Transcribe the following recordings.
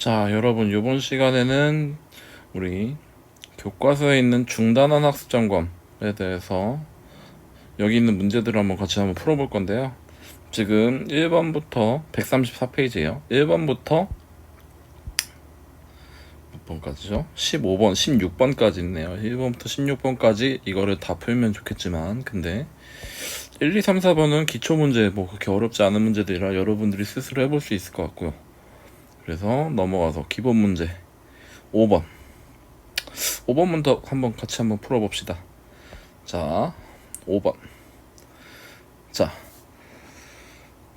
자, 여러분, 이번 시간에는 우리 교과서에 있는 중단원 학습 점검에 대해서 여기 있는 문제들을 한번 풀어볼 건데요. 지금 1번부터 134페이지예요. 1번부터 몇 번까지죠? 15번, 16번까지 있네요. 1번부터 16번까지 이거를 다 풀면 좋겠지만, 근데 1, 2, 3, 4번은 기초 문제, 그렇게 어렵지 않은 문제들이라 여러분들이 스스로 해볼 수 있을 것 같고요. 그래서 넘어가서 기본 문제 5번 5번부터 한번 풀어봅시다. 자, 5번. 자,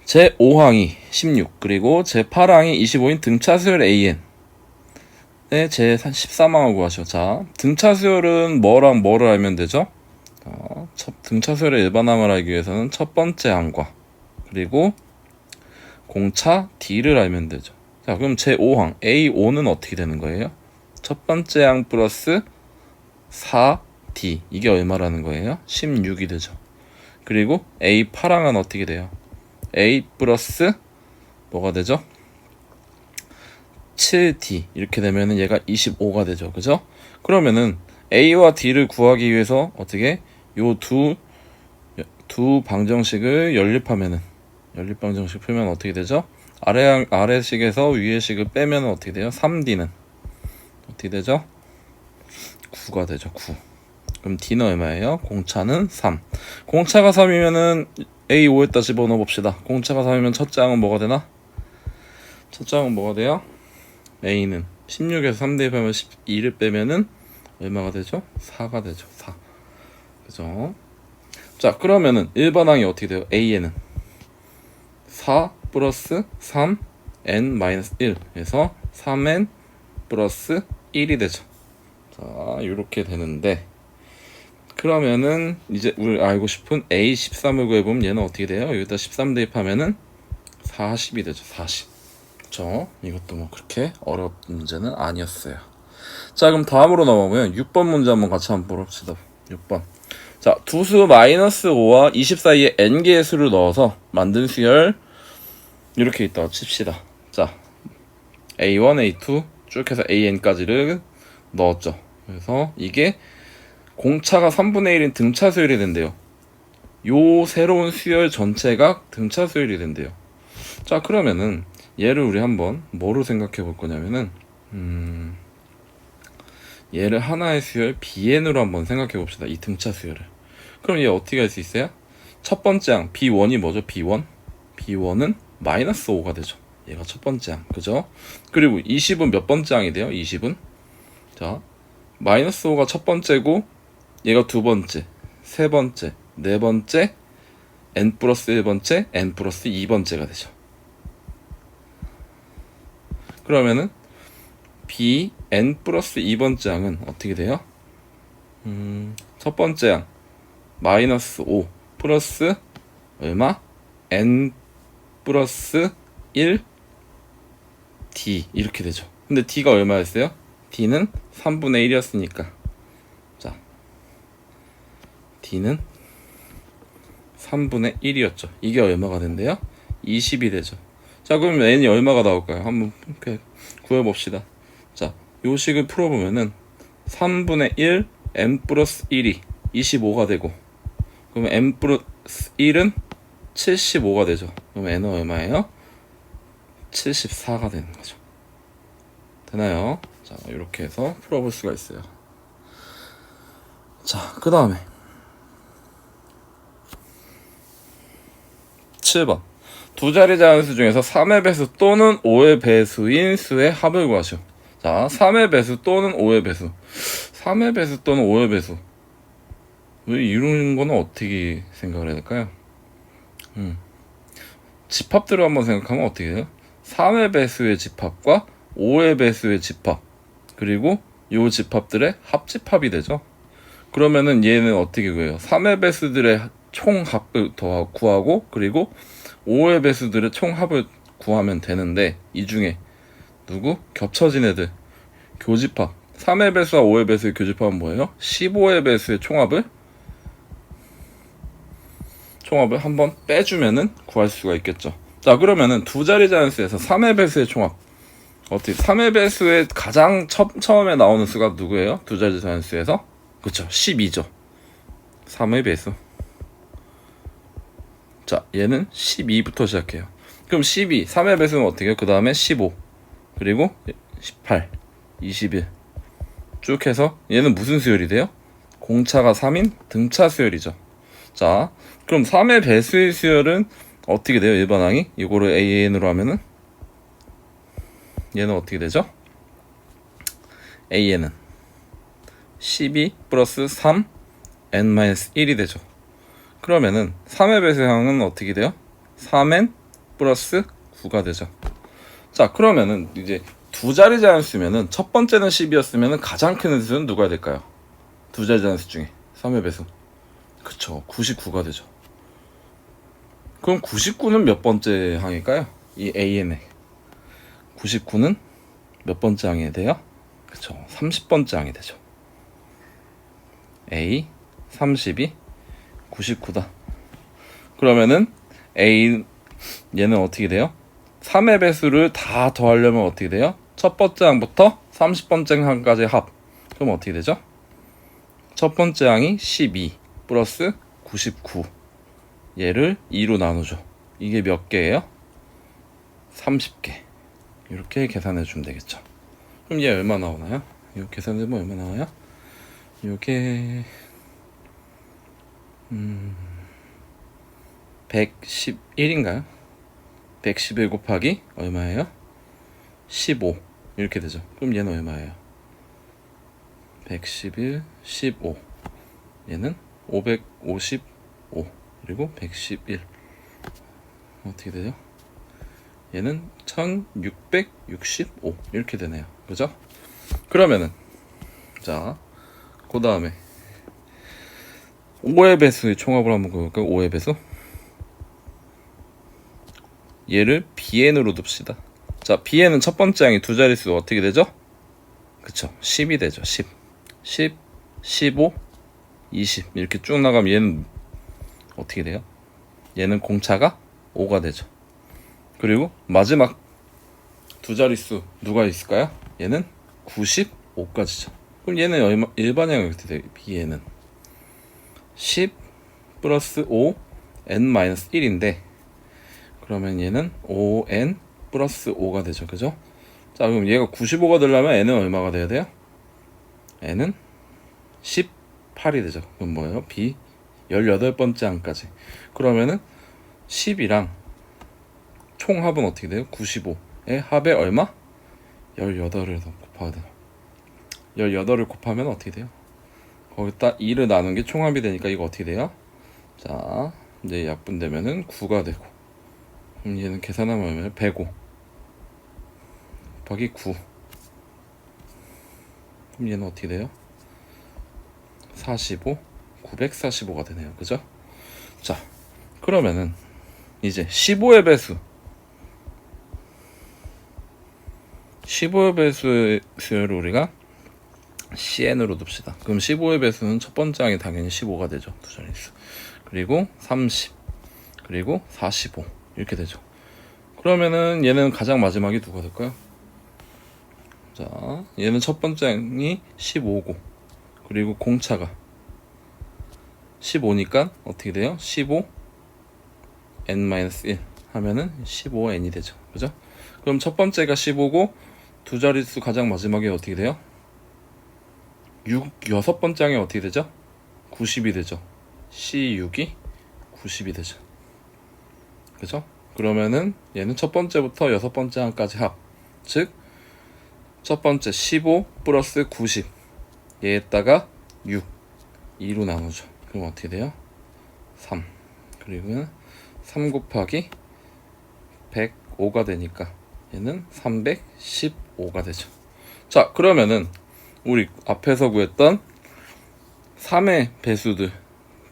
제5항이 16 그리고 제8항이 25인 등차 수열 AN 네, 제13항을 구하시오. 자, 등차 수열은 뭐랑 뭐를 알면 되죠? 등차 수열의 일반항을 알기 위해서는 첫 번째 항과 그리고 공차 D를 알면 되죠. 자, 그럼 제5항 A5는 어떻게 되는 거예요? 첫 번째 항 플러스 4D 이게 얼마라는 거예요? 16이 되죠. 그리고 A8항은 어떻게 돼요? A 플러스 뭐가 되죠? 7D 이렇게 되면은 얘가 25가 되죠. 그죠? 그러면은 A와 D를 구하기 위해서 어떻게 요 두 방정식을 연립방정식 풀면 어떻게 되죠? 아래식에서 위에식을 빼면 어떻게 돼요? 3D는 어떻게 되죠? 9가 되죠. 9. 그럼 D는 얼마예요? 공차는 3. 공차가 3이면은 A5에다 집어넣어 봅시다. 공차가 3이면 첫째 항은 뭐가 되나? 첫째 항은 뭐가 돼요? A는 16에서 3 대입하면 12를 빼면은 얼마가 되죠? 4가 되죠. 4. 그죠? 자, 그러면은 1번 항이 어떻게 돼요? A에는 4 플러스 3 n 마이너스 1 해서 3n 플러스 1이 되죠. 자, 이렇게 되는데 그러면은 이제 우리 알고 싶은 A13을 구해보면 얘는 어떻게 돼요? 여기다 13 대입하면은 40이 되죠. 40. 그쵸? 이것도 그렇게 어려운 문제는 아니었어요. 자, 그럼 다음으로 넘어가면 6번 문제 한번 봅시다. 6번. 자, 두수 마이너스 5와 20 사이에 n개의 수를 넣어서 만든 수열 이렇게 있다고 칩시다. 자, A1, A2 쭉 해서 AN까지를 넣었죠. 그래서 이게 공차가 3분의 1인 등차 수열이 된대요. 요 새로운 수열 전체가 등차 수열이 된대요. 자, 그러면은 얘를 우리 한번 뭐로 생각해 볼 거냐면은 얘를 하나의 수열 BN으로 한번 생각해 봅시다. 이 등차 수열을. 그럼 얘 어떻게 할 수 있어요? 첫 번째 항 B1이 뭐죠? B1은 마이너스 5가 되죠. 얘가 첫 번째 항, 그죠? 그리고 20은 몇 번째 항이 돼요? 20은 자, 마이너스 5가 첫 번째고 얘가 두 번째, 세 번째, 네 번째, n 플러스 1번째, n 플러스 2번째가 되죠. 그러면은 bn 플러스 2번째 항은 어떻게 돼요? 첫 번째 항 마이너스 5 플러스 얼마? n 플러스 1 d 이렇게 되죠. 근데 d가 얼마였어요? d는 3분의 1이었으니까 자, d는 3분의 1이었죠. 이게 얼마가 된대요? 20이 되죠. 자, 그럼 n이 얼마가 나올까요? 한번 구해봅시다. 자, 요 식을 풀어보면은 3분의 1 n 플러스 1이 25가 되고 그러면 n 플러스 1은 75가 되죠. 그럼 n은 얼마예요? 74가 되는 거죠. 되나요? 자, 이렇게 해서 풀어볼 수가 있어요. 자, 그 다음에 7번. 두 자리 자연수 중에서 3의 배수 또는 5의 배수인 수의 합을 구하시오. 자, 3의 배수 또는 5의 배수. 3의 배수 또는 5의 배수. 이런 거는 어떻게 생각을 해야 될까요? 집합들을 한번 생각하면 어떻게 해요? 3의 배수의 집합과 5의 배수의 집합. 그리고 요 집합들의 합집합이 되죠. 그러면은 얘는 어떻게 구해요? 3의 배수들의 총합을 더 구하고 그리고 5의 배수들의 총합을 구하면 되는데 이 중에 누구? 겹쳐진 애들 교집합 3의 배수와 5의 배수의 교집합은 뭐예요? 15의 배수의 총합을 한번 빼주면은 구할 수가 있겠죠. 자, 그러면은 두 자리 자연수에서 3의 배수의 총합 어떻게 3의 배수의 가장 처음에 나오는 수가 누구예요? 두 자리 자연수에서? 그쵸, 12죠. 3의 배수. 자, 얘는 12부터 시작해요. 그럼 12, 3의 배수는 어떻게 해요? 그 다음에 15, 그리고 18, 21 쭉 해서 얘는 무슨 수열이 돼요? 공차가 3인 등차 수열이죠. 자, 그럼 3의 배수의 수열은 어떻게 돼요? 일반항이? 이거를 AN으로 하면은 얘는 어떻게 되죠? AN은 12 플러스 3 n-1이 되죠. 그러면은 3의 배수항은 어떻게 돼요? 3n 플러스 9가 되죠. 자, 그러면은 이제 두 자리 자연수면은 첫 번째는 10이었으면은 가장 큰 수는 누가 될까요? 두 자리 자연수 중에 3의 배수. 그쵸, 99가 되죠. 그럼 99는 몇 번째 항일까요? 이 AN에 99는 몇 번째 항이 돼요? 그쵸, 30번째 항이 되죠. A 32 99다. 그러면은 A 얘는 어떻게 돼요? 3의 배수를 다 더하려면 어떻게 돼요? 첫 번째 항부터 30번째 항까지 합. 그럼 어떻게 되죠? 첫 번째 항이 12 플러스 99. 얘를 2로 나누죠. 이게 몇 개예요? 30개. 이렇게 계산해 주면 되겠죠. 그럼 얘 얼마 나오나요? 이거 계산해보면 얼마 나와요? 이게 111인가요? 111 곱하기 얼마예요? 15 이렇게 되죠. 그럼 얘는 얼마예요? 111, 15 얘는 555 그리고 111 어떻게 되죠? 얘는 1665 이렇게 되네요. 그죠? 그러면은 자, 그 다음에 5의 배수의 총합을 한번 볼까요? 5의 배수 얘를 bn으로 둡시다. 자, bn은 첫 번째 항이 두 자릿수 어떻게 되죠? 그쵸, 10이 되죠. 10, 10, 15, 20 이렇게 쭉 나가면 얘는 어떻게 돼요? 얘는 공차가 5가 되죠. 그리고 마지막 두 자릿수 누가 있을까요? 얘는 95까지죠. 그럼 얘는 일반형이 어떻게 돼요? bn은 10 플러스 5 n-1인데 그러면 얘는 5n 플러스 5가 되죠. 그죠? 자, 그럼 얘가 95가 되려면 n은 얼마가 돼야 돼요? n은 18이 되죠. 그럼 뭐예요? b 18번째 항까지. 그러면은 10이랑 총합은 어떻게 돼요? 95의 합에 얼마? 18을 곱하야 돼요. 18을 곱하면 어떻게 돼요? 거기다 2를 나눈 게 총합이 되니까 이거 어떻게 돼요? 자, 이제 약분되면은 9가 되고 그럼 얘는 계산하면 얼마예요? 105 곱하기 9 그럼 얘는 어떻게 돼요? 45 945가 되네요. 그죠? 자, 그러면은 이제 15의 배수 15의 배수를 우리가 CN으로 둡시다. 그럼 15의 배수는 첫 번째 항이 당연히 15가 되죠. 두 자릿수. 그리고 30 그리고 45 이렇게 되죠. 그러면은 얘는 가장 마지막이 누가 될까요? 자, 얘는 첫 번째 항이 15고 그리고 공차가 15니까 어떻게 돼요? 15 n-1 하면은 15n이 되죠. 그죠? 그럼 첫 번째가 15고 두 자릿수 가장 마지막에 어떻게 돼요? 여섯 번째 항이 어떻게 되죠? 90이 되죠. C6이 90이 되죠. 그죠? 그러면은 얘는 첫 번째부터 여섯 번째 항까지 합. 즉, 첫 번째 15 플러스 90 얘에다가 6 2로 나누죠. 그럼 어떻게 돼요? 3 그리고 3 곱하기 105가 되니까 얘는 315가 되죠. 자, 그러면은 우리 앞에서 구했던 3의 배수들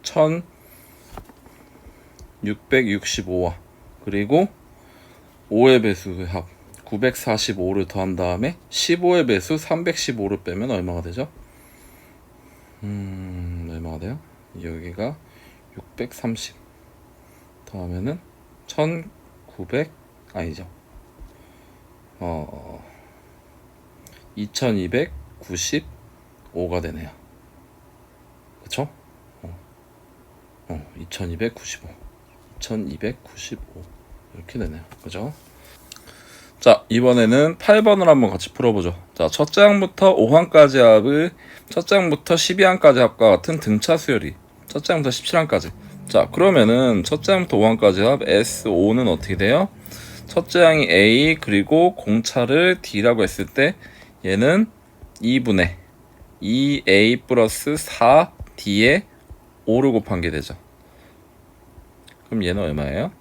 1665와 그리고 5의 배수의 합 945를 더한 다음에 15의 배수 315를 빼면 얼마가 되죠? 얼마가 돼요? 여기가 630 더하면은 1900 아니죠. 2295가 되네요. 그쵸? 2295 이렇게 되네요. 그죠? 자, 이번에는 8번을 한번 같이 풀어보죠. 자, 첫 장부터 5항까지 합을 첫 장부터 12항까지 합과 같은 등차 수열이 첫 장부터 17항까지. 자, 그러면은 첫 장부터 5항까지 합 S5는 어떻게 돼요? 첫째 항이 A 그리고 공차를 D라고 했을 때 얘는 2분의 2A 플러스 4D에 5를 곱한 게 되죠. 그럼 얘는 얼마예요?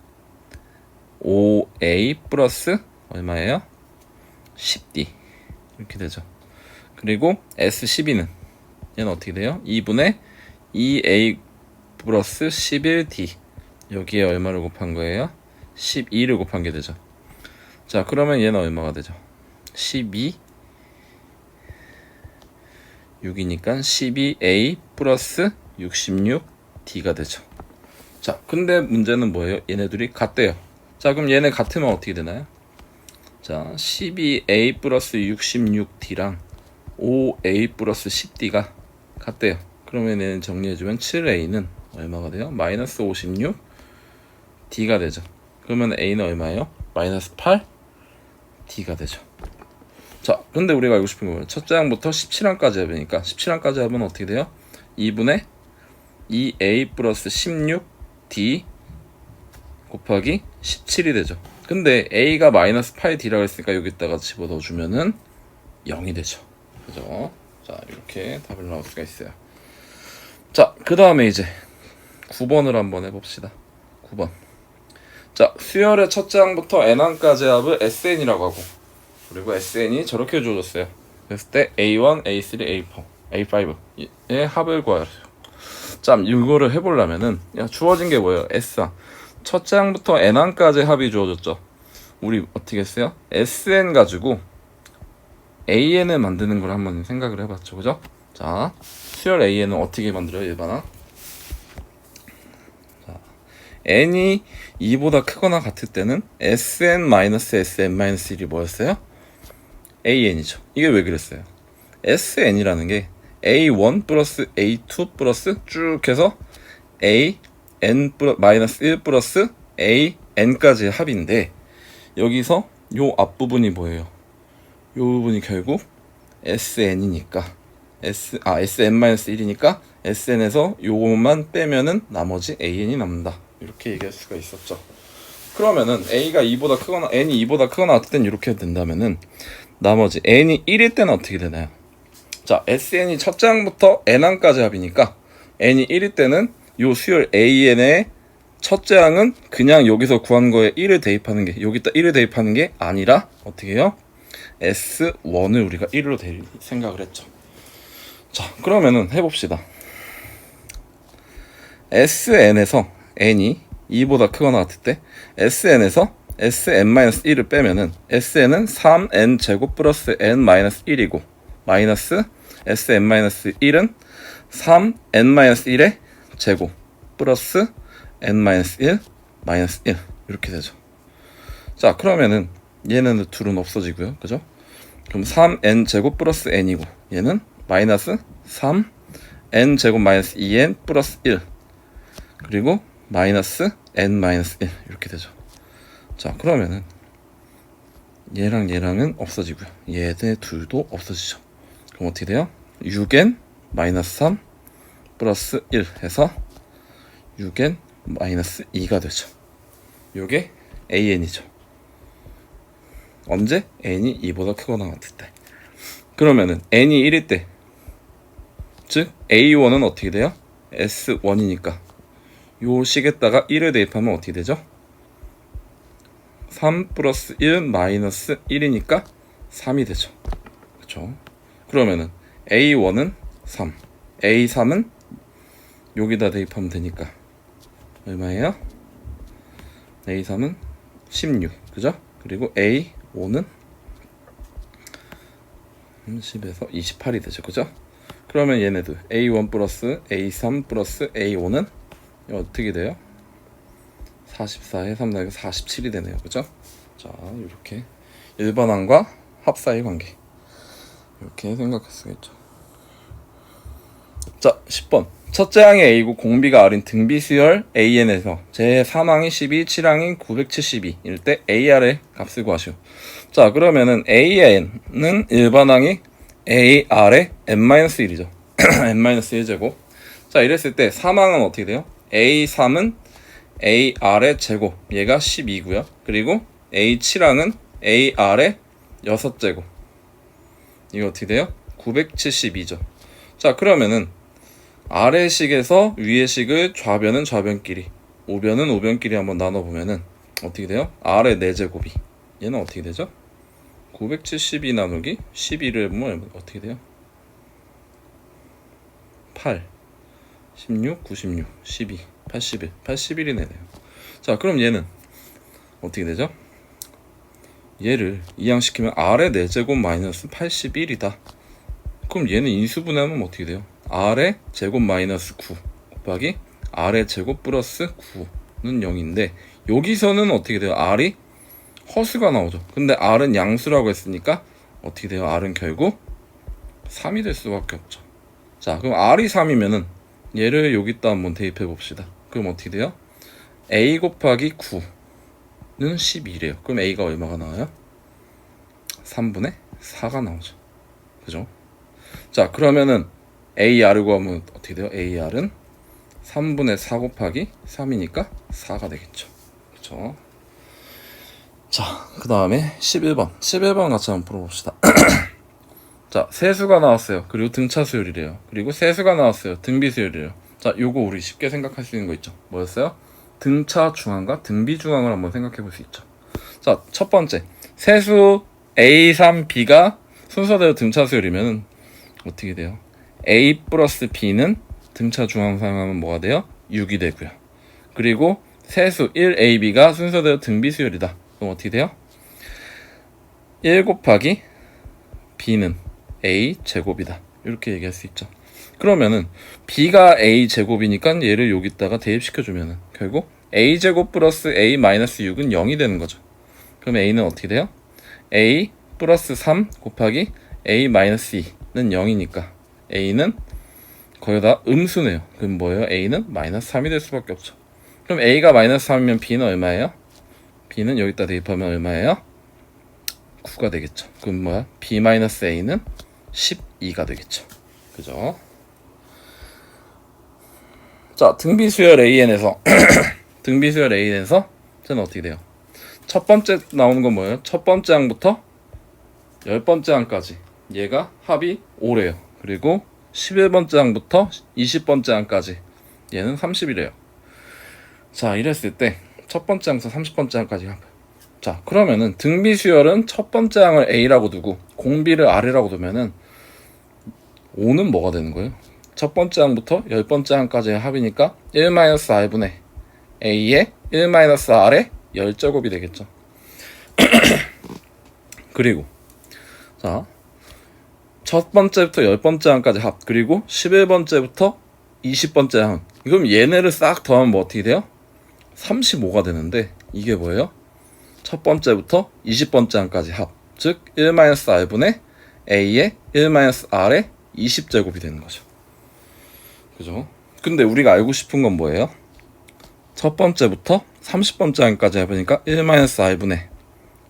5A 플러스 얼마예요? 10D 이렇게 되죠. 그리고 S12는 얘는 어떻게 돼요? 2분의 2A 플러스 11D 여기에 얼마를 곱한 거예요? 12를 곱한 게 되죠. 자, 그러면 얘는 얼마가 되죠? 12 6이니까 12A 플러스 66D가 되죠. 자, 근데 문제는 뭐예요? 얘네들이 같대요. 자, 그럼 얘네 같으면 어떻게 되나요? 자, 12A 플러스 66D랑 5A 플러스 10D가 같대요. 그러면 얘는 정리해주면 7A는 얼마가 돼요? 마이너스 56D가 되죠. 그러면 A는 얼마예요? 마이너스 8D가 되죠. 자, 근데 우리가 알고 싶은 거는 첫째 항부터 17항까지 해보니까 17항까지 하면 어떻게 돼요? 2분의 2A 플러스 16D 곱하기 17이 되죠. 근데 A가 마이너스 8D라고 했으니까 여기다가 집어넣어주면은 0이 되죠. 그죠? 자, 이렇게 답을 나올 수가 있어요. 자, 그 다음에 이제 9번을 한번 해봅시다. 9번. 자, 수열의 첫째 항부터 n항까지 합을 SN이라고 하고 그리고 SN이 저렇게 주어졌어요. 그랬을 때 A1, A3, A4, A5의 합을 구하래요. 자, 이거를 해보려면은 주어진 게 뭐예요? S항. 첫째 항부터 n항까지 합이 주어졌죠. 우리 어떻게 했어요? SN 가지고 AN을 만드는 걸 한번 생각을 해봤죠. 그죠? 자, 수열 AN은 어떻게 만들어요? 일반항. 자, n이 2보다 크거나 같을 때는 SN-SN-1이 뭐였어요? AN이죠. 이게 왜 그랬어요? SN이라는 게 A1 플러스 A2 플러스 쭉 해서 AN 마이너스 1 플러스 AN까지의 합인데 여기서 요 앞부분이 뭐예요? 요 부분이 결국 SN이니까 SN-1이니까 SN에서 요것만 빼면은 나머지 AN이 남는다. 이렇게 얘기할 수가 있었죠. 그러면은 A가 2보다 크거나 N이 2보다 크거나 같을 땐 이렇게 된다면은 나머지 N이 1일 때는 어떻게 되나요? 자, SN이 첫째 항부터 N항까지 합이니까 N이 1일 때는 요 수열 AN의 첫째 항은 그냥 여기서 구한 거에 1을 대입하는 게 여기다 1을 대입하는 게 아니라 어떻게 해요? S1을 우리가 1로 생각을 했죠. 자, 그러면은 해봅시다. SN에서 N이 2보다 크거나 같을 때 SN에서 Sn-1을 빼면은 SN은 3n 제곱 플러스 n-1이고 마이너스 Sn-1은 3n-1의 제곱 플러스 n-1 마이너스 1 이렇게 되죠. 자, 그러면은 얘는 둘은 없어지고요. 그죠? 그럼 3n 제곱 플러스 n이고 얘는 마이너스 3n 제곱 마이너스 2n 플러스 1 그리고 마이너스 n 마이너스 1 이렇게 되죠. 자, 그러면은 얘랑 얘랑은 없어지고요. 얘네 둘도 없어지죠. 그럼 어떻게 돼요? 6n 마이너스 3 플러스 1 해서 6n 마이너스 2가 되죠. 요게 AN이죠. 언제? n이 2보다 크거나 같을 때. 그러면은 n이 1일 때, 즉 A1은 어떻게 돼요? S1이니까 요 식에다가 1을 대입하면 어떻게 되죠? 3 플러스 1 마이너스 1이니까 3이 되죠. 그쵸? 그러면은 A1은 3, A3은 여기다 대입하면 되니까 얼마예요? A3은 16, 그죠? 그리고 A5는 10에서 28이 되죠. 그죠? 그러면 얘네들 A1 플러스 A3 플러스 A5는 어떻게 돼요? 44에 3 나니까 47이 되네요. 그죠? 자, 이렇게 일반항과 합 사이 관계. 이렇게 생각할 수가 있죠. 자, 10번. 첫째 항이 A고 공비가 R인 등비수열 AN에서 제3항이 12, 7항인 972일 때 AR의 값을 구하시오. 자, 그러면은 AN은 일반항이 AR의 n-1이죠. n-1제곱. 자, 이랬을 때 3항은 어떻게 돼요? A3은 AR의 제곱. 얘가 12고요. 그리고 A7항은 AR의 6제곱. 이거 어떻게 돼요? 972죠. 자, 그러면은 아래 식에서 위의 식을 좌변은 좌변끼리, 우변은 우변끼리 한번 나눠보면은 어떻게 돼요? R의 4제곱이 얘는 어떻게 되죠? 972 나누기 12를 보면 어떻게 돼요? 8, 16, 96, 12, 81, 81이 되네요. 자, 그럼 얘는 어떻게 되죠? 얘를 이항시키면 R의 4제곱 마이너스 81이다. 그럼 얘는 인수분해하면 어떻게 돼요? R의 제곱 마이너스 9 곱하기 R의 제곱 플러스 9는 0인데 여기서는 어떻게 돼요? R이 허수가 나오죠. 근데 R은 양수라고 했으니까 어떻게 돼요? R은 결국 3이 될 수밖에 없죠. 자, 그럼 R이 3이면은 얘를 여기다 한번 대입해 봅시다. 그럼 어떻게 돼요? A 곱하기 9는 12래요. 그럼 A가 얼마가 나와요? 3분의 4가 나오죠. 그죠? 자, 그러면은 AR을 구하면 어떻게 돼요? AR은 3분의 4 곱하기 3이니까 4가 되겠죠. 그쵸? 자, 그 다음에 11번 같이 한번 풀어봅시다. 자, 세수가 나왔어요. 그리고 등차 수열이래요. 그리고 세수가 나왔어요. 등비 수열이래요. 자, 요거 우리 쉽게 생각할 수 있는 거 있죠. 뭐였어요? 등차 중앙과 등비 중앙을 한번 생각해 볼 수 있죠. 자, 첫 번째 세수 A3, B가 순서대로 등차 수열이면 어떻게 돼요? A 플러스 B는 등차 중앙 사용하면 뭐가 돼요? 6이 되고요. 그리고 세수 1AB가 순서대로 등비 수열이다. 그럼 어떻게 돼요? 1 곱하기 B는 A 제곱이다. 이렇게 얘기할 수 있죠. 그러면은 B가 A 제곱이니까 얘를 여기다가 대입시켜주면은 결국 A 제곱 플러스 A 마이너스 6은 0이 되는 거죠. 그럼 A는 어떻게 돼요? A 플러스 3 곱하기 A 마이너스 2는 0이니까 A는 거의 다 음수네요. 그럼 뭐예요? A는 마이너스 3이 될 수밖에 없죠. 그럼 A가 마이너스 3이면 B는 얼마예요? B는 여기다 대입하면 얼마예요? 9가 되겠죠. 그럼 뭐야? B 마이너스 A는 12가 되겠죠. 그죠? 자, 등비수열 AN에서 등비수열 AN에서 저는 어떻게 돼요? 첫 번째 나오는 건 뭐예요? 첫 번째 항부터 10번째 항까지 얘가 합이 5래요. 그리고 11번째 항부터 20번째 항까지 얘는 30이래요. 자, 이랬을 때 첫 번째 항에서 30번째 항까지 합. 자, 그러면은 등비수열은 첫 번째 항을 A라고 두고 공비를 R이라고 두면은 5는 뭐가 되는 거예요? 첫 번째 항부터 10번째 항까지의 합이니까 1-R분의 A의 1-R의 10제곱이 되겠죠. 그리고 자, 첫 번째부터 10번째 항까지 합, 그리고 11번째부터 20번째 항. 그럼 얘네를 싹 더하면 뭐 어떻게 돼요? 35가 되는데 이게 뭐예요? 첫 번째부터 20번째 항까지 합, 즉 1-R분의 A의 1-R의 20제곱이 되는 거죠. 그죠? 근데 우리가 알고 싶은 건 뭐예요? 첫 번째부터 30번째 항까지 해보니까 1-R분의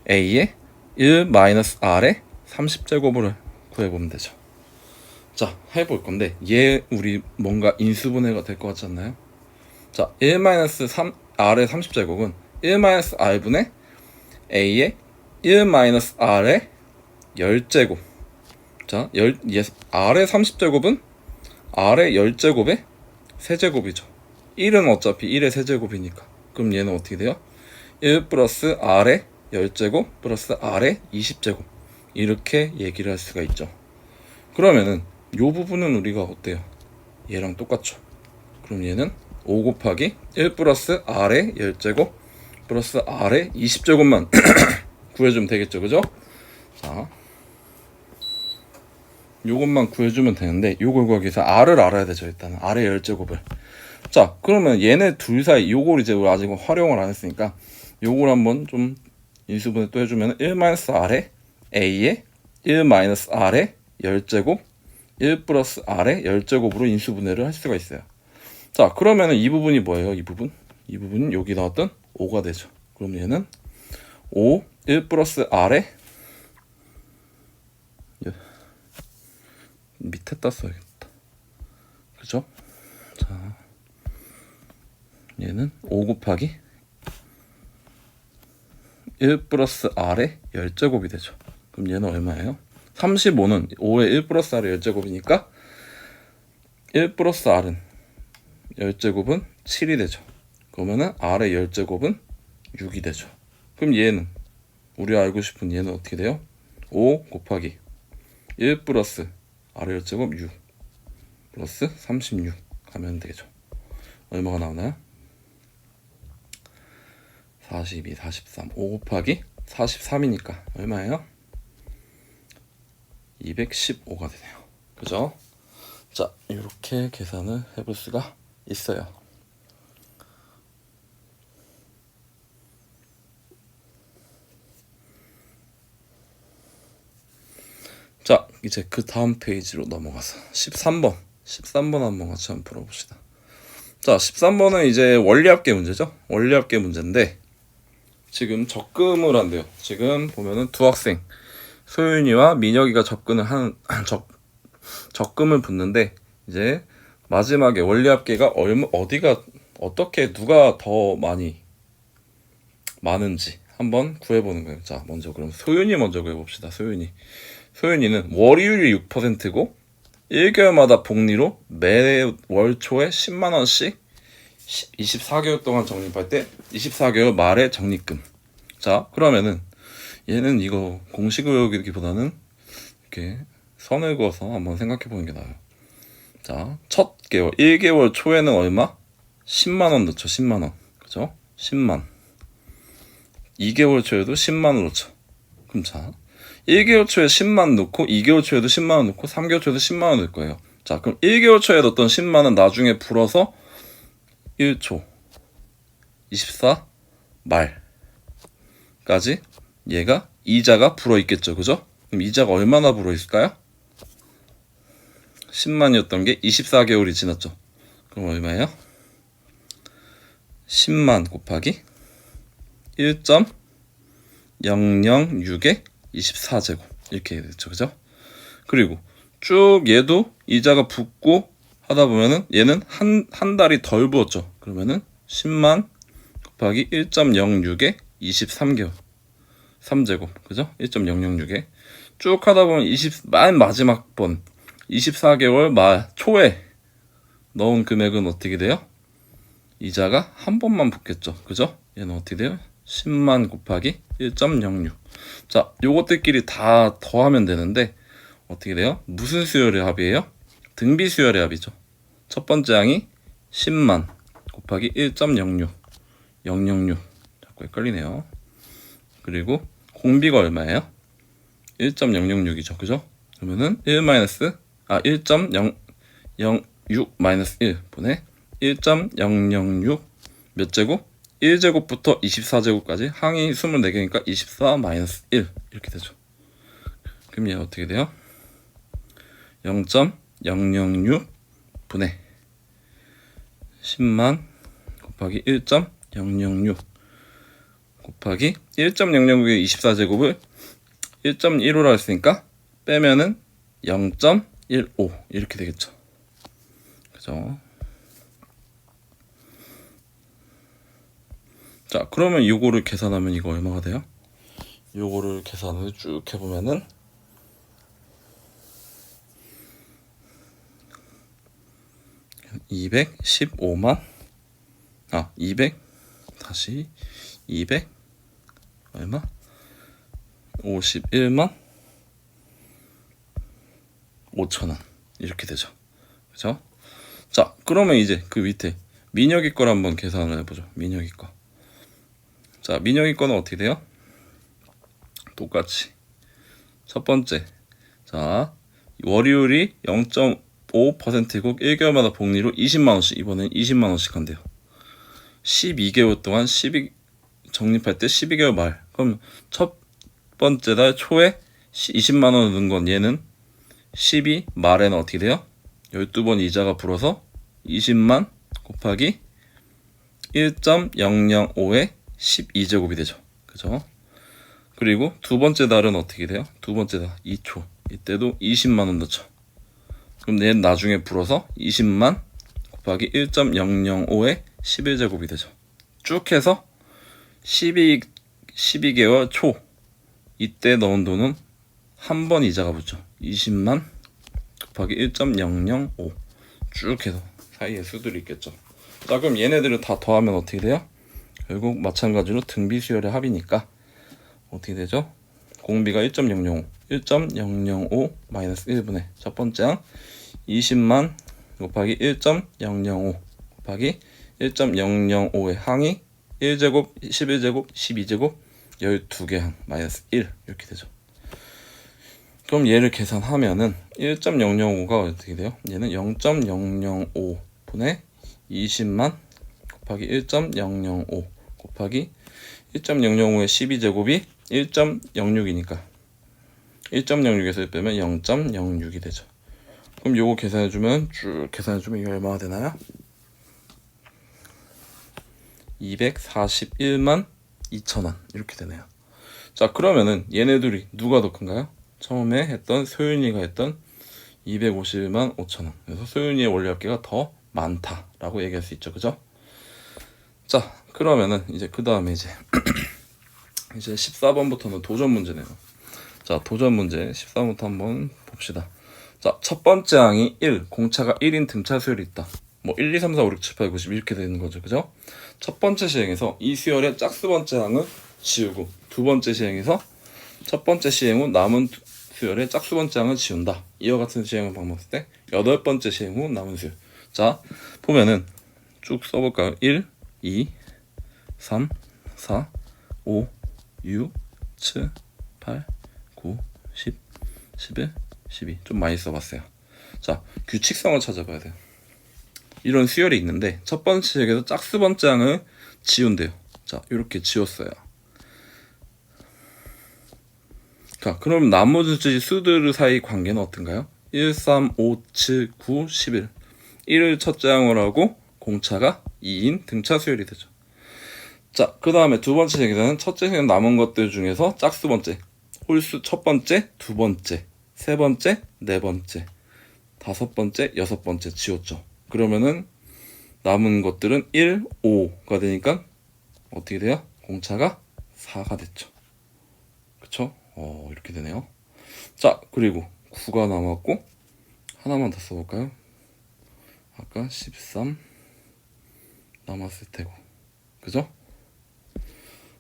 A의 1-R의 30제곱을 구해보면 되죠. 자, 해볼 건데 얘 우리 뭔가 인수분해가 될 것 같지 않나요? 자, 1-3R의 30제곱은 1-R분의 A의 1-R의 10제곱. 자, R의 30제곱은 R의 10제곱의 세제곱이죠. 1은 어차피 1의 세제곱이니까. 그럼 얘는 어떻게 돼요? 1 플러스 R의 10제곱 플러스 R의 20제곱. 이렇게 얘기를 할 수가 있죠. 그러면은 요 부분은 우리가 어때요? 얘랑 똑같죠. 그럼 얘는 5 곱하기 1 플러스 R의 10제곱 플러스 R의 20제곱만 구해주면 되겠죠. 그죠? 자, 요것만 구해주면 되는데 요걸 구하기 위해서 R을 알아야 되죠. 일단은 R의 10제곱을. 자, 그러면 얘네 둘 사이 요걸 이제 우리 아직 활용을 안 했으니까 요걸 한번 좀 인수분해 또 해주면 1-R의 A의 1-R의 10제곱 1 플러스 R의 10제곱으로 인수분해를 할 수가 있어요. 자, 그러면은 이 부분이 뭐예요? 이 부분은 여기 나왔던 5가 되죠. 그럼 얘는 5 1 플러스 R의 밑에다 써야겠다. 그죠? 자, 얘는 5 곱하기 1 플러스 R의 10제곱이 되죠. 그럼 얘는 얼마예요? 35는 5의 1 플러스 R의 10제곱이니까 1 플러스 R은 10제곱은 7이 되죠. 그러면은 R의 10제곱은 6이 되죠. 그럼 얘는 우리가 알고 싶은 얘는 어떻게 돼요? 5 곱하기 1 플러스 R의 10제곱 6 플러스 36 하면 되죠. 얼마가 나오나요? 42, 43, 5 곱하기 43이니까 얼마예요? 215가 되네요. 그죠? 자, 이렇게 계산을 해볼 수가 있어요. 자, 이제 그 다음 페이지로 넘어가서 13번 한번 같이 한번 풀어봅시다. 자, 13번은 이제 원리합계 문제죠. 원리합계 문제인데 지금 적금을 한대요. 지금 보면은 두 학생 소윤이와 민혁이가 적금을 붓는데 이제 마지막에 원리합계가 어떻게 누가 더 많은지 한번 구해보는 거예요. 자, 먼저 그럼 소윤이 먼저 구해봅시다. 소윤이는 월이율이 6%고 1개월마다 복리로 매월 초에 10만 원씩 24개월 동안 적립할 때 24개월 말에 적립금. 자, 그러면은 얘는 이거 공식을 외우기보다는 이렇게 선을 그어서 한번 생각해 보는 게 나아요. 자, 첫 개월 1개월 초에는 얼마? 10만 원 넣죠. 10만 원. 그죠? 10만. 2개월 초에도 10만 원 넣죠. 그럼 자, 1개월 초에 10만 넣고 2개월 초에도 10만 원 넣고 3개월 초에도 10만 원 넣을 거예요. 자, 그럼 1개월 초에 넣었던 10만 원 나중에 불어서 1초 24 말까지 얘가 이자가 불어 있겠죠. 그죠? 그럼 이자가 얼마나 불어 있을까요? 10만이었던 게 24개월이 지났죠. 그럼 얼마예요? 10만 곱하기 1.006의 24제곱 이렇게 됐죠. 그죠? 그리고 쭉 얘도 이자가 붙고 하다 보면은 얘는 한 달이 덜 부었죠. 그러면은 10만 곱하기 1.06에 23개월 3제곱 그죠? 1.006에 쭉 하다 보면 맨 마지막 번 24개월 말 초에 넣은 금액은 어떻게 돼요? 이자가 한 번만 붙겠죠. 그죠? 얘는 어떻게 돼요? 10만 곱하기 1.06. 자, 요것들끼리 다 더하면 되는데 어떻게 돼요? 무슨 수열의 합이에요? 등비 수열의 합이죠. 첫 번째 항이 10만 곱하기 1.06 006 자꾸 헷갈리네요. 그리고 공비가 얼마예요? 1.006이죠. 그죠? 그러면은 1.006 1 분의 1.006 몇 제곱? 1제곱부터 24제곱까지 항이 24개니까 24 마이너스 1 이렇게 되죠. 그럼 얘 어떻게 돼요? 0.006 분의 10만 곱하기 1.006 곱하기 1.006의 24제곱을 1.15라 했으니까 빼면은 0.15 이렇게 되겠죠. 그죠? 자, 그러면 이거를 계산하면 이거 얼마가 돼요? 요거를 계산을 쭉 해보면은 215만 200 다시 200 얼마? 51만 5천원 이렇게 되죠. 그죠? 자, 그러면 이제 그 밑에 민혁이 걸 한번 계산을 해보죠. 민혁이 거. 자, 민혁이 거는 어떻게 돼요? 똑같이 첫 번째, 자, 월요일이 0.5%고 1개월마다 복리로 20만원씩 이번엔 20만원씩 한대요. 12개월 동안 적립할 때 12개월 말. 그럼 첫 번째 달 초에 20만원 넣은 건 얘는 12 말에는 어떻게 돼요? 12번 이자가 불어서 20만 곱하기 1.005의 12제곱이 되죠. 그죠? 그리고 두 번째 달은 어떻게 돼요? 두 번째 달 2초. 이때도 20만원 넣죠. 그럼 얘는 나중에 불어서 20만 곱하기 1.005의 11제곱이 되죠. 쭉 해서 12개월 초 이때 넣은 돈은 한 번 이자가 붙죠. 20만 곱하기 1.005 쭉 해서 사이에 수들이 있겠죠. 자, 그럼 얘네들을 다 더하면 어떻게 돼요? 결국 마찬가지로 등비 수열의 합이니까 어떻게 되죠? 공비가 1.005 1.005 마이너스 1분의 첫 번째 항 20만 곱하기 1.005 곱하기 1.005의 항이 1제곱, 11제곱, 12제곱 12개 항 마이너스 1 이렇게 되죠. 그럼 얘를 계산하면은 1.005가 어떻게 돼요? 얘는 0.005분의 20만 곱하기 1.005 곱하기 1.005의 12제곱이 1.06이니까 1.06에서 빼면 0.06이 되죠. 그럼 요거 계산해주면 쭉 계산해주면 이거 얼마가 되나요? 241만 2천원 이렇게 되네요. 자, 그러면은 얘네들이 누가 더 큰가요? 처음에 했던 소윤이가 했던 251만 5천원. 그래서 소윤이의 원리합계가 더 많다라고 얘기할 수 있죠. 그죠? 자, 그러면은 이제 그 다음에 이제 14번부터는 도전 문제네요. 자, 도전 문제 14번부터 한번 봅시다. 자, 첫 번째 항이 1, 공차가 1인 등차 수열이 있다. 뭐 1, 2, 3, 4, 5, 6, 7, 8, 9, 10 이렇게 되는 거죠. 그죠? 첫 번째 시행에서 이 수열의 짝수 번째 항은 지우고 두 번째 시행에서 첫 번째 시행 후 남은 수열의 짝수 번째 항을 지운다. 이와 같은 시행을 방법했을 때 여덟 번째 시행 후 남은 수열. 자, 보면은 쭉 써볼까요? 1, 2, 3, 4, 5, 6, 7, 8, 9, 10, 11, 12. 좀 많이 써봤어요. 자, 규칙성을 찾아봐야 돼요. 이런 수열이 있는데 첫 번째 시행에서 짝수 번째 항을 지운대요. 자, 이렇게 지웠어요. 자, 그럼 나머지 수들 사이 관계는 어떤가요? 1, 3, 5, 7, 9, 11. 1을 첫째 항으로 하고 공차가 2인 등차 수열이 되죠. 자, 그 다음에 두 번째 시행에서는 첫째 시행 남은 것들 중에서 짝수 번째, 홀수 첫 번째, 두 번째, 세 번째, 네 번째, 다섯 번째, 여섯 번째 지웠죠. 그러면은 남은 것들은 1, 5가 되니까 어떻게 돼요? 공차가 4가 됐죠. 그쵸? 이렇게 되네요. 자, 그리고 9가 남았고 하나만 더 써볼까요? 아까 13 남았을 테고, 그죠?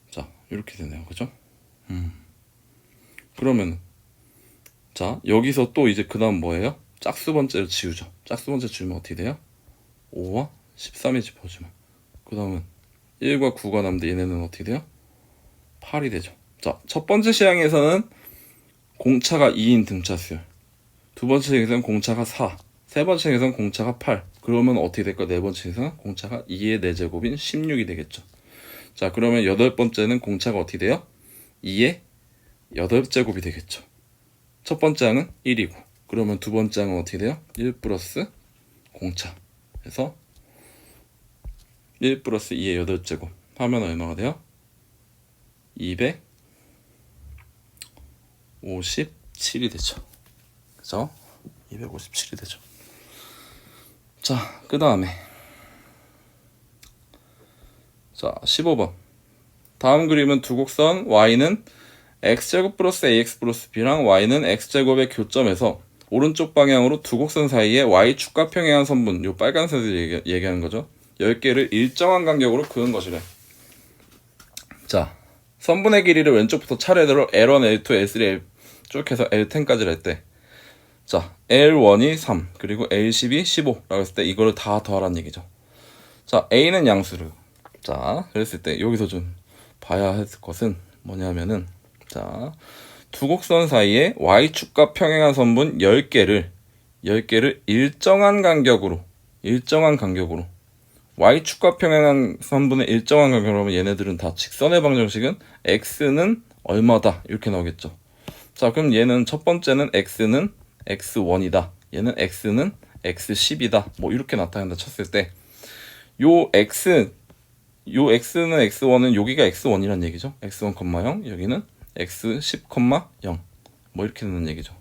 자, 이렇게 되네요. 그죠? 그러면 자, 여기서 또 이제 그 다음 뭐예요? 짝수 번째를 지우죠. 짝수 번째 지우면 어떻게 돼요? 5와 13이 짚어주면 그 다음은 1과 9가 남는데 얘네는 어떻게 돼요? 8이 되죠. 자, 첫 번째 시행에서는 공차가 2인 등차 수열, 두 번째 시행에서는 공차가 4, 세 번째 시행에서는 공차가 8. 그러면 어떻게 될까? 네 번째 시행에서는 공차가 2의 4제곱인 16이 되겠죠. 자, 그러면 여덟 번째는 공차가 어떻게 돼요? 2의 8제곱이 되겠죠. 첫 번째 항은 1이고 그러면 두 번째 항은 어떻게 돼요? 1 플러스 공차. 그래서 1 플러스 2의 8제곱 하면 얼마가 돼요? 257이 되죠. 그죠? 257이 되죠. 자, 그 다음에 자, 15번. 다음 그림은 두 곡선 y는 x제곱 플러스 ax 플러스 b랑 y는 x제곱의 교점에서 오른쪽 방향으로 두 곡선 사이에 y축과 평행한 선분, 요 빨간색을 얘기하는 거죠. 10개를 일정한 간격으로 그은 것이래. 자, 선분의 길이를 왼쪽부터 차례대로 L1, L2, L3, L 쭉 해서 L10까지 할 때, 자, L1이 3, 그리고 L10이 15라고 했을 때 이거를 다 더하라는 얘기죠. 자, A는 양수를. 자, 그랬을 때 여기서 좀 봐야 할 것은 뭐냐면은, 자, 두 곡선 사이에 y축과 평행한 선분 10개를 일정한 간격으로 y축과 평행한 선분의 일정한 간격으로 하면 얘네들은 다 직선의 방정식은 x는 얼마다 이렇게 나오겠죠. 자, 그럼 얘는 첫 번째는 x는 x1이다. 얘는 x는 x10이다. 뭐 이렇게 나타낸다 쳤을 때 요 x는 x1은 여기가 x1이란 얘기죠. x1,0 여기는 x10,0 뭐 이렇게 되는 얘기죠.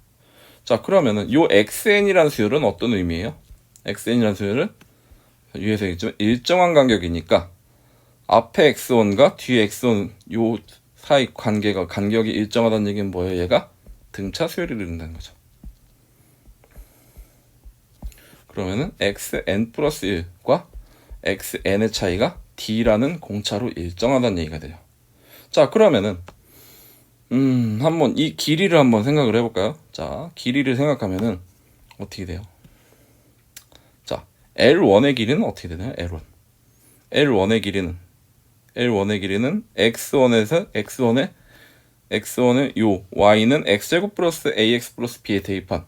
자, 그러면은 요 xn이라는 수열은 어떤 의미예요? xn이라는 수열은 위에서 얘기했지만 일정한 간격이니까 앞에 x1과 뒤에 x1 요 사이 간격이 일정하다는 얘기는 뭐예요? 얘가 등차 수열이 이룬다는 거죠. 그러면은 xn 플러스 1과 xn의 차이가 d라는 공차로 일정하다는 얘기가 돼요. 자, 그러면은 한번 이 길이를 한번 생각을 해볼까요? 자, 길이를 생각하면은 어떻게 돼요? 자, L1의 길이는 어떻게 되나요? L1의 길이는 x1의 요 y는 x제곱 플러스 ax 플러스 b에 대입한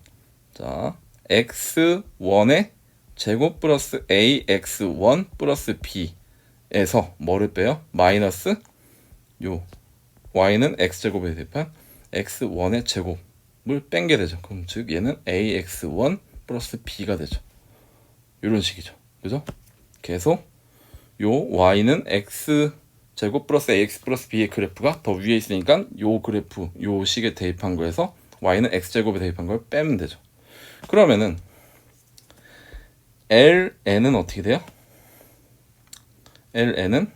자, x1의 제곱 플러스 ax1 플러스 b에서 뭐를 빼요? 마이너스 요 y는 x제곱에 대입한 x1의 제곱을 뺀 게 되죠. 그럼 즉 얘는 ax1 플러스 b가 되죠. 이런 식이죠. 그죠? 계속 요 y는 x제곱 플러스 ax 플러스 b의 그래프가 더 위에 있으니까 요 그래프 요 식에 대입한 거에서 y는 x제곱에 대입한 걸 빼면 되죠. 그러면은 ln은 어떻게 돼요? ln은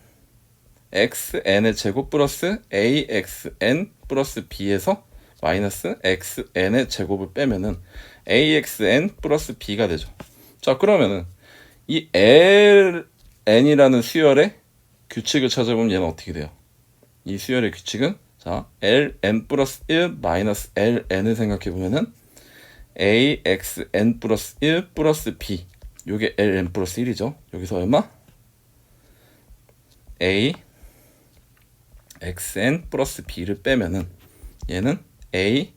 xn의 제곱 플러스 axn 플러스 b에서 마이너스 xn의 제곱을 빼면은 axn 플러스 b가 되죠. 자, 그러면은 이 ln이라는 수열의 규칙을 찾아보면 얘는 어떻게 돼요? 이 수열의 규칙은 자, ln 플러스 1 마이너스 ln을 생각해보면은 axn 플러스 1 플러스 b 요게 ln 플러스 1이죠. 여기서 얼마? a xn 플러스 b를 빼면은 얘는 a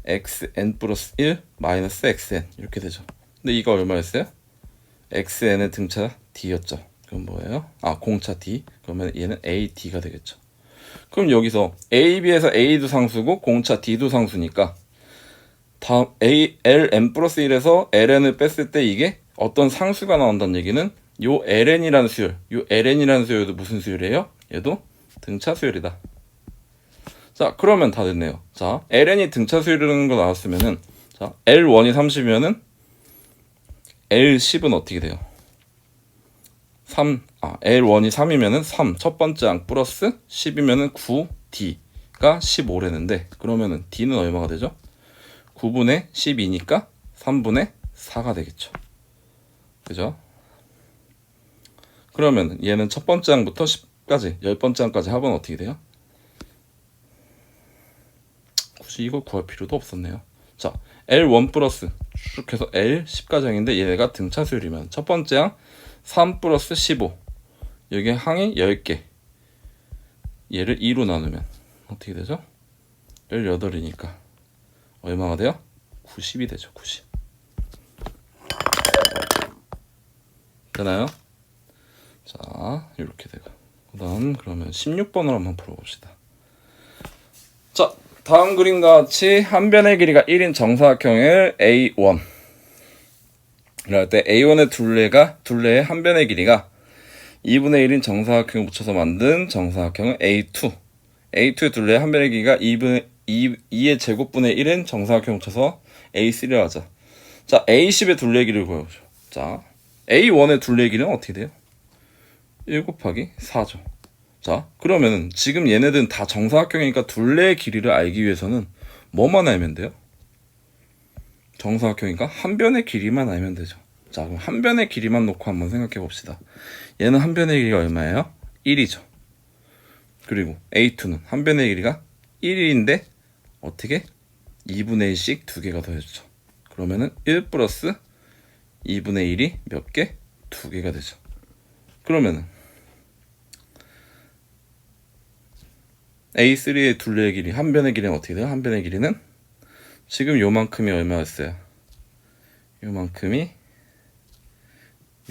xn 플러스 1 마이너스 xn 이렇게 되죠. 근데 이거 얼마였어요? xn의 등차 d였죠. 그럼 뭐예요? 공차 d. 그러면 얘는 ad가 되겠죠. 그럼 여기서 ab에서 a도 상수고 공차 d도 상수니까 다음 ln 플러스 1에서 ln을 뺐을 때 이게 어떤 상수가 나온다는 얘기는 요 ln이라는 수열, 요 ln이라는 수열도 무슨 수열이에요? 얘도 등차 수열이다. 자, 그러면 다 됐네요. 자, ln이 등차 수열이라는 거 나왔으면은 자, l1이 30이면은 l10은 어떻게 돼요? L1이 3이면은 3 첫 번째 항 플러스 10이면은 9 D가 15래는데 그러면은 D는 얼마가 되죠? 9분의 12니까 3분의 4가 되겠죠. 그죠? 그러면 얘는 첫 번째 항부터 10까지 10번째 항까지 합은 어떻게 돼요? 굳이 이걸 구할 필요도 없었네요. 자, L1 플러스 쭉 해서 L10까지 항인데 얘네가 등차 수열이면 첫 번째 항 3 플러스 15 여기 항이 10개 얘를 2로 나누면 어떻게 되죠? 18이니까 얼마가 돼요? 90이 되죠. 90 되나요? 자, 이렇게 되고 그 다음 그러면 16번으로 한번 풀어봅시다. 자, 다음 그림과 같이 한 변의 길이가 1인 정사각형을 A1 그럴 때 A1의 둘레의 한 변의 길이가 2분의 1인 정사각형을 붙여서 만든 정사각형은 A2 A2의 둘레의 한 변의 길이가 2의 제곱분의 1인 정사각형을 붙여서 A3를 하자. 자, A10의 둘레의 길이를 구해보죠. 자, A1의 둘레의 길이는 어떻게 돼요? 1 곱하기 4죠. 자, 그러면 지금 얘네들은 다 정사각형이니까 둘레의 길이를 알기 위해서는 뭐만 알면 돼요? 정사각형이니까 한 변의 길이만 알면 되죠. 자, 그럼 한 변의 길이만 놓고 한번 생각해 봅시다. 얘는 한 변의 길이가 얼마예요? 1이죠. 그리고 A2는 한 변의 길이가 1인데 어떻게? 2분의 1씩 두 개가 더해주죠. 그러면은 1 플러스 2분의 1이 몇 개? 두 개가 되죠. 그러면은 A3의 둘레의 길이, 한 변의 길이는 어떻게 돼요? 한 변의 길이는 지금 요만큼이 얼마였어요? 요만큼이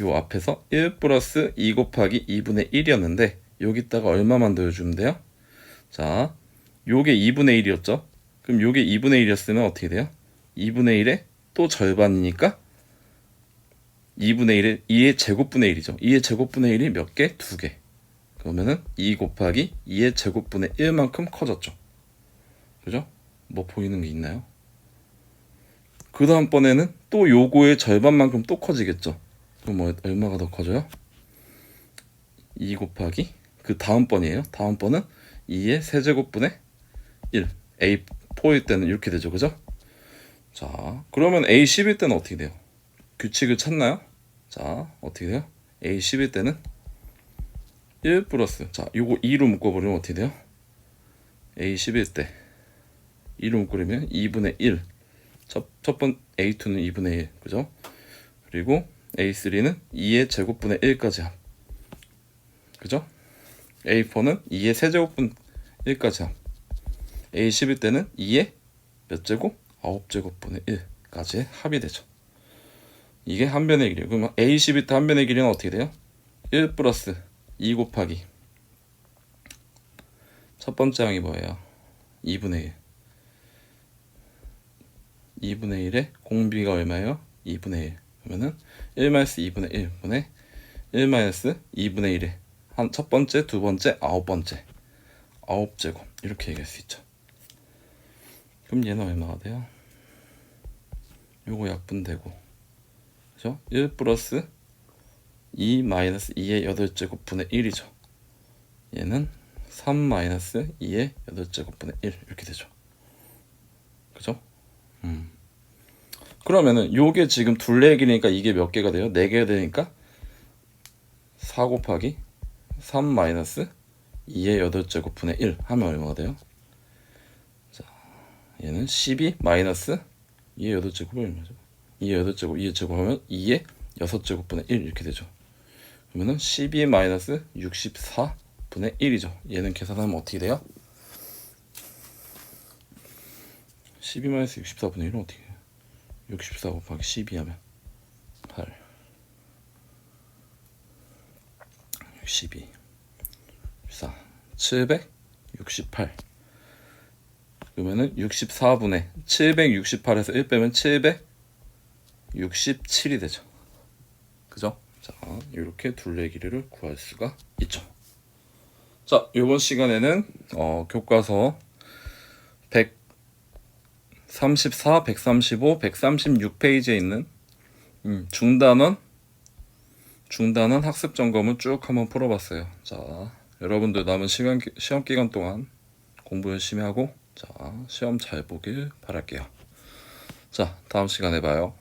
요 앞에서 1 플러스 2 곱하기 2분의 1이었는데 여기다가 얼마만 더해주면 돼요? 자, 요게 2분의 1이었죠? 그럼 요게 2분의 1이었으면 어떻게 돼요? 2분의 1의 또 절반이니까 2분의 1의 2의 제곱분의 1이죠. 2의 제곱분의 1이 몇 개? 2개. 그러면은 2 곱하기 2의 제곱분의 1만큼 커졌죠. 그죠? 뭐 보이는 게 있나요? 그 다음번에는 또 요거의 절반만큼 또 커지겠죠. 그럼 뭐 얼마가 더 커져요? 2 곱하기 그 다음번이에요. 다음번은 2의 세제곱분의 1. A4일 때는 이렇게 되죠. 그죠? 자, 그러면 A10일 때는 어떻게 돼요? 규칙을 찾나요? 자, 어떻게 돼요? A10일 때는 1 플러스, 자, 요거 2로 묶어버리면 어떻게 돼요? A11 때 2로 묶으려면 2분의 1. 첫 번 A2는 2분의 1, 그죠? 그리고 A3는 2의 제곱분의 1까지 함. 그죠? A4는 2의 세제곱분 1까지 함. A11 때는 2의 몇 제곱? 9제곱분의 1까지 합이 되죠. 이게 한 변의 길이에요. 그러면 A11 때 한 변의 길이는 어떻게 돼요? 1 플러스 2 곱하기 첫 번째 항이 뭐예요? 2분의 1. 2분의 1의 공비가 얼마예요? 2분의 1. 그러면은 1 마이너스 2분의 1분의 1 마이너스 2분의 1의 한 첫 번째, 두 번째, 아홉 번째. 9제곱. 이렇게 얘기할 수 있죠. 그럼 얘는 얼마가 돼요? 요거 약분되고. 그죠? 1 플러스 2 마이너스 2의 8제곱분의 1이죠. 얘는 3 마이너스 2의 8제곱분의 1 이렇게 되죠. 그죠? 그러면은 요게 지금 둘레의 길이니까 이게 몇 개가 돼요? 4개가 되니까 4 곱하기 3 마이너스 2의 8제곱분의 1 하면 얼마가 돼요? 자, 얘는 12 마이너스 2의 8제곱이 얼마죠? 2의 8제곱, 2의 제곱하면 2의 6제곱분의 1 이렇게 되죠. 그러면은 12 마이너스 64분의 1이죠. 얘는 계산하면 어떻게 돼요? 12 마이너스 64분의 1은 어떻게 해요? 64 곱하기 12 하면 8 62 4 768 그러면은 64분의 768에서 1 빼면 767이 되죠. 그죠? 자, 이렇게 둘레 길이를 구할 수가 있죠. 자, 이번 시간에는 교과서 134, 135, 136페이지에 있는 중단원 학습 점검을 쭉 한번 풀어봤어요. 자, 여러분들 남은 시험 기간 동안 공부 열심히 하고 자, 시험 잘 보길 바랄게요. 자, 다음 시간에 봐요.